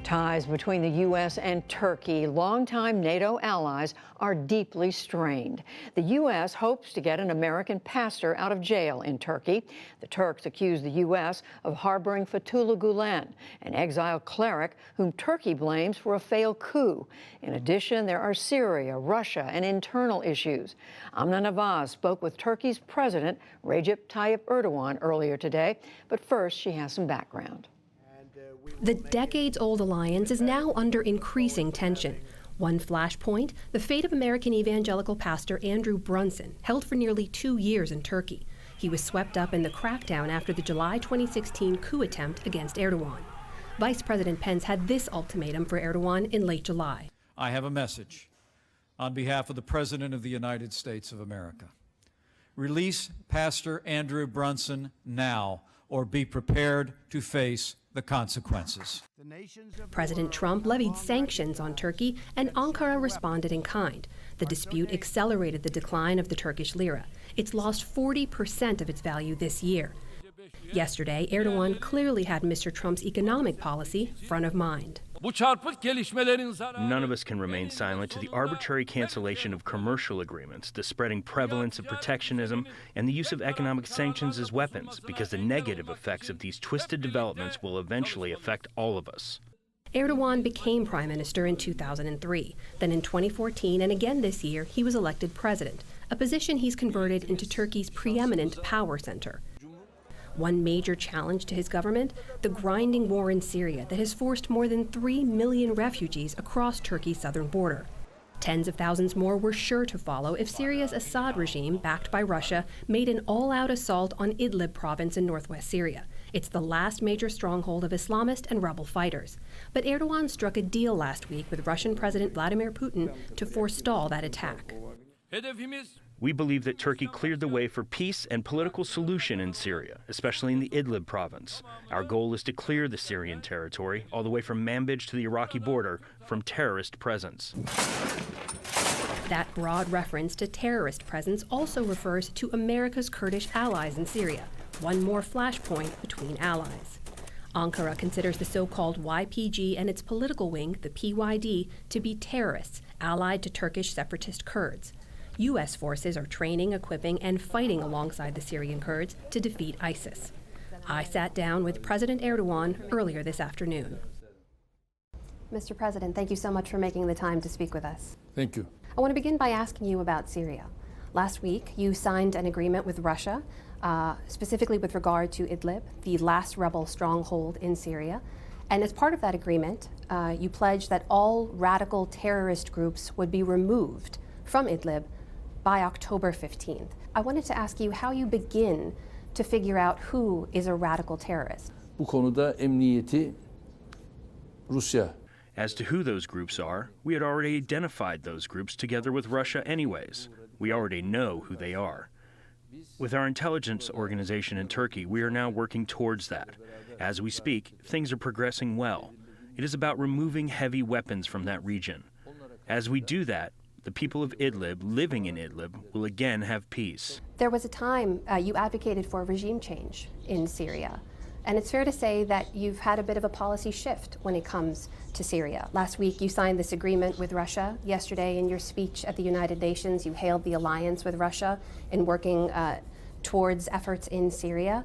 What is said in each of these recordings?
Ties between the U.S. and Turkey, longtime NATO allies, are deeply strained. The U.S. hopes to get an American pastor out of jail in Turkey. The Turks accuse the U.S. of harboring Fethullah Gulen, an exiled cleric whom Turkey blames for a failed coup. In addition, there are Syria, Russia, and internal issues. Amna Nawaz spoke with Turkey's President Recep Tayyip Erdogan earlier today, but first she has some background. The decades-old alliance is now under increasing tension. One flashpoint, the fate of American evangelical pastor Andrew Brunson, held for nearly 2 years in Turkey. He was swept up in the crackdown after the July 2016 coup attempt against Erdogan. Vice President Pence had this ultimatum for Erdogan in late July. I have a message on behalf of the President of the United States of America. Release Pastor Andrew Brunson now, or be prepared to face the consequences. President Trump levied sanctions on Turkey, and Ankara responded in kind. The dispute accelerated the decline of the Turkish lira. It's lost 40% of its value this year. Yesterday, Erdogan clearly had Mr. Trump's economic policy front of mind. None of us can remain silent to the arbitrary cancellation of commercial agreements, the spreading prevalence of protectionism, and the use of economic sanctions as weapons, because the negative effects of these twisted developments will eventually affect all of us. Erdogan became prime minister in 2003. Then in 2014 and again this year, he was elected president, a position he's converted into Turkey's preeminent power center. One major challenge to his government, the grinding war in Syria that has forced more than 3 million refugees across Turkey's southern border. Tens of thousands more were sure to follow if Syria's Assad regime, backed by Russia, made an all-out assault on Idlib province in northwest Syria. It's the last major stronghold of Islamist and rebel fighters. But Erdogan struck a deal last week with Russian President Vladimir Putin to forestall that attack. We believe that Turkey cleared the way for peace and political solution in Syria, especially in the Idlib province. Our goal is to clear the Syrian territory, all the way from Manbij to the Iraqi border, from terrorist presence. That broad reference to terrorist presence also refers to America's Kurdish allies in Syria, one more flashpoint between allies. Ankara considers the so-called YPG and its political wing, the PYD, to be terrorists allied to Turkish separatist Kurds. U.S. forces are training, equipping, and fighting alongside the Syrian Kurds to defeat ISIS. I sat down with President Erdogan earlier this afternoon. Mr. President, thank you so much for making the time to speak with us. Thank you. I want to begin by asking you about Syria. Last week, you signed an agreement with Russia, specifically with regard to Idlib, the last rebel stronghold in Syria. And as part of that agreement, you pledged that all radical terrorist groups would be removed from Idlib by October 15th. I wanted to ask you how you begin to figure out who is a radical terrorist. Bu konuda emniyeti Rusya. As to who those groups are, we had already identified those groups together with Russia anyways. We already know who they are. With our intelligence organization in Turkey, we are now working towards that. As we speak, things are progressing well. It is about removing heavy weapons from that region. As we do that, the people of Idlib living in Idlib will again have peace. There was a time you advocated for regime change in Syria. And it's fair to say that you've had a bit of a policy shift when it comes to Syria. Last week, you signed this agreement with Russia. Yesterday, in your speech at the United Nations, you hailed the alliance with Russia in working towards efforts in Syria.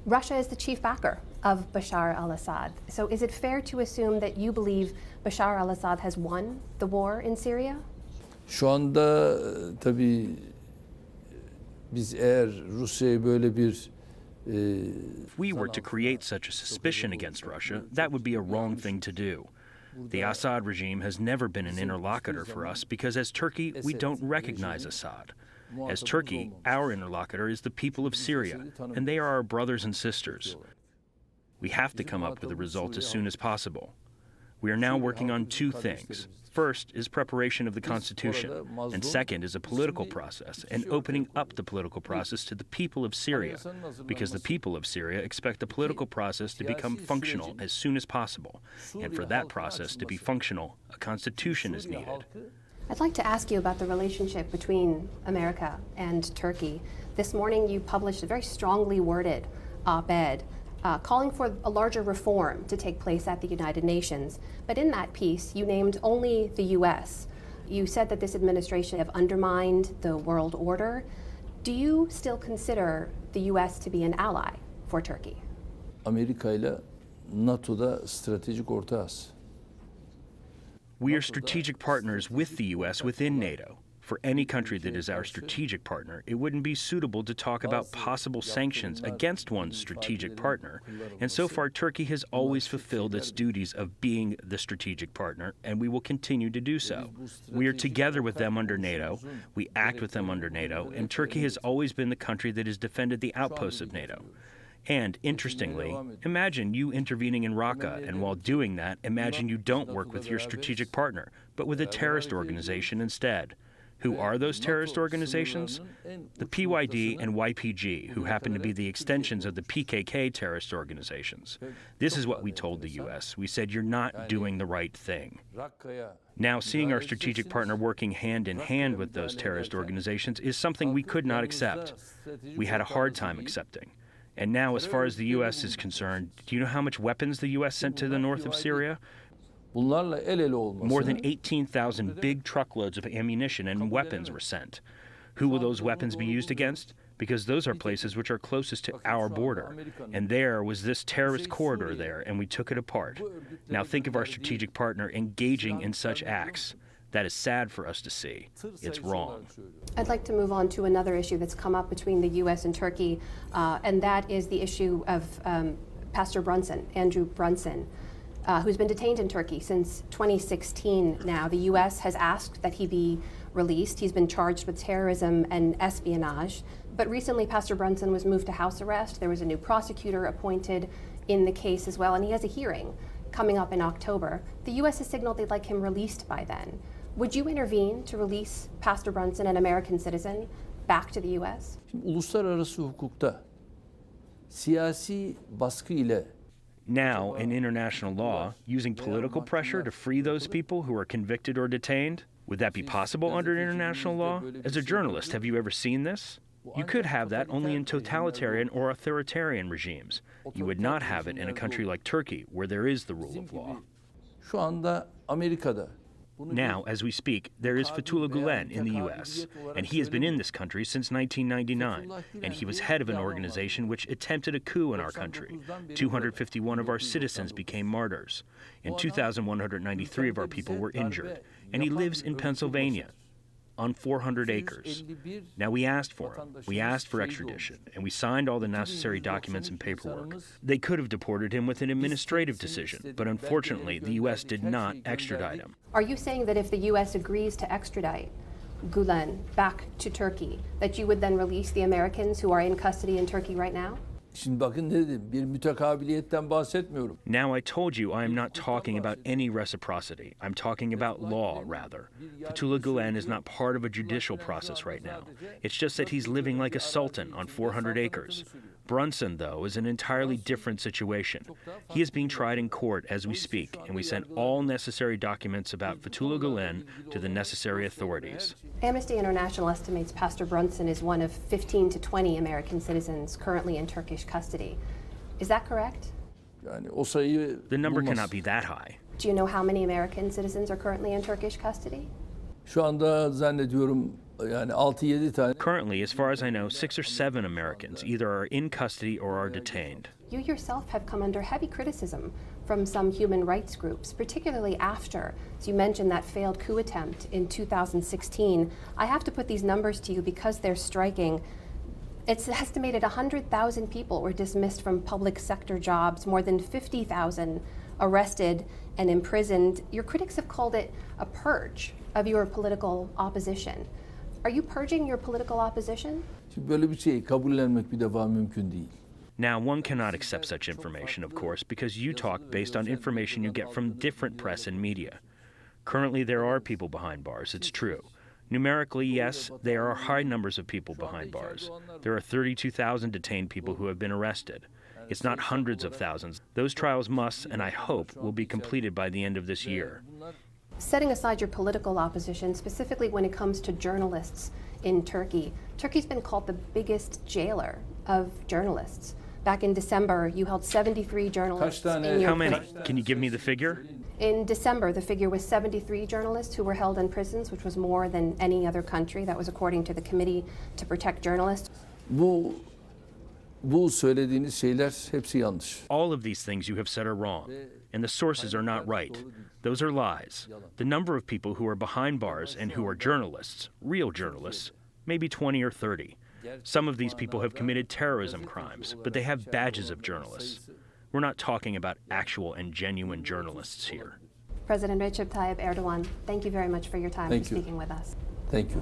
Russia is the chief backer of Bashar al-Assad. So is it fair to assume that you believe Bashar al-Assad has won the war in Syria? Şu anda tabii biz eğer Rusya'ya böyle bir If we were to create such a suspicion against Russia, that would be a wrong thing to do. The Assad regime has never been an interlocutor for us because as Turkey, we don't recognize Assad. As Turkey, our interlocutor is the people of Syria, and they are our brothers and sisters. We have to come up with a result as soon as possible. We are now working on two things. First is preparation of the Constitution, and second is a political process and opening up the political process to the people of Syria, because the people of Syria expect the political process to become functional as soon as possible, and for that process to be functional, a constitution is needed. I'd like to ask you about the relationship between America and Turkey. This morning you published a very strongly worded op-ed calling for a larger reform to take place at the United Nations. But in that piece, you named only the U.S. You said that this administration have undermined the world order. Do you still consider the U.S. to be an ally for Turkey? Amerika ile NATO'da stratejik ortağız. We are strategic partners with the U.S. within NATO. For any country that is our strategic partner, it wouldn't be suitable to talk about possible sanctions against one's strategic partner. And so far, Turkey has always fulfilled its duties of being the strategic partner, and we will continue to do so. We are together with them under NATO, we act with them under NATO, and Turkey has always been the country that has defended the outposts of NATO. And interestingly, imagine you intervening in Raqqa, and while doing that, imagine you don't work with your strategic partner, but with a terrorist organization instead. Who are those terrorist organizations? The PYD and YPG, who happen to be the extensions of the PKK terrorist organizations. This is what we told the U.S. We said, you're not doing the right thing. Now, seeing our strategic partner working hand in hand with those terrorist organizations is something we could not accept. We had a hard time accepting. And now, as far as the U.S. is concerned, do you know how much weapons the U.S. sent to the north of Syria? Bunlarla el ele olması. More than 18,000 big truckloads of ammunition and weapons were sent. Who will those weapons be used against? Because those are places which are closest to our border. And there was this terrorist corridor there, and we took it apart. Now think of our strategic partner engaging in such acts. That is sad for us to see. It's wrong. I'd like to move on to another issue that's come up between the U.S. and Turkey, and that is the issue of Pastor Brunson, Andrew Brunson, who's been detained in Turkey since 2016 now. The U.S. has asked that he be released. He's been charged with terrorism and espionage. But recently, Pastor Brunson was moved to house arrest. There was a new prosecutor appointed in the case as well, and he has a hearing coming up in October. The U.S. has signaled they'd like him released by then. Would you intervene to release Pastor Brunson, an American citizen, back to the U.S.? Şimdi uluslararası hukukta siyasi baskı ile Now, in international law, using political pressure to free those people who are convicted or detained, would that be possible under international law? As a journalist, have you ever seen this? You could have that only in totalitarian or authoritarian regimes. You would not have it in a country like Turkey, where there is the rule of law. Şu anda Amerika'da Now, as we speak, there is Fethullah Gulen in the U.S., and he has been in this country since 1999, and he was head of an organization which attempted a coup in our country. 251 of our citizens became martyrs, and 2,193 of our people were injured, and he lives in Pennsylvania on 400 acres. Now, we asked for him. We asked for extradition, and we signed all the necessary documents and paperwork. They could have deported him with an administrative decision, but unfortunately, the U.S. did not extradite him. Are you saying that if the U.S. agrees to extradite Gulen back to Turkey, that you would then release the Americans who are in custody in Turkey right now? Şimdi bakın ne dedim, bir mütekabiliyetten bahsetmiyorum. Now, I told you I am not talking about any reciprocity. I'm talking about law, rather. Fethullah Gulen is not part of a judicial process right now. It's just that he's living like a sultan on 400 acres. Brunson, though, is an entirely different situation. He is being tried in court as we speak, and we sent all necessary documents about Fethullah Gulen to the necessary authorities. Amnesty International estimates Pastor Brunson is one of 15 to 20 American citizens currently in Turkish custody. Is that correct? Yani o sayıyı The number bulmaz. cannot be that high. Do you know how many American citizens are currently in Turkish custody? Şu anda zannediyorum yani 6-7 tane. Currently, as far as I know, 6 or 7 Americans either are in custody or are detained. You yourself have come under heavy criticism from some human rights groups, particularly after, as you mentioned, that failed coup attempt in 2016. I have to put these numbers to you because they're striking. It's estimated 100,000 people were dismissed from public sector jobs, more than 50,000 arrested and imprisoned. Your critics have called it a purge of your political opposition. Are you purging your political opposition? Şimdi böyle bir şeyi kabullenmek bir defa mümkün değil. Now, one cannot accept such information, of course, because you talk based on information you get from different press and media. Currently, there are people behind bars, it's true. Numerically, yes, there are high numbers of people behind bars. There are 32,000 detained people who have been arrested. It's not hundreds of thousands. Those trials must, and I hope, will be completed by the end of this year. Setting aside your political opposition, specifically when it comes to journalists in Turkey, Turkey's been called the biggest jailer of journalists. Back in December, you held 73 journalists Kaç tane- in your How many? prison. Can you give me the figure? In December, the figure was 73 journalists who were held in prisons, which was more than any other country. That was according to the Committee to Protect Journalists. Bu söylediğiniz şeyler hepsi yanlış. All of these things you have said are wrong, and the sources are not right. Those are lies. The number of people who are behind bars and who are journalists, real journalists, maybe 20 or 30. Some of these people have committed terrorism crimes, but they have badges of journalists. We're not talking about actual and genuine journalists here. President Recep Tayyip Erdogan, thank you very much for your time Thank for you. speaking with us. Thank you.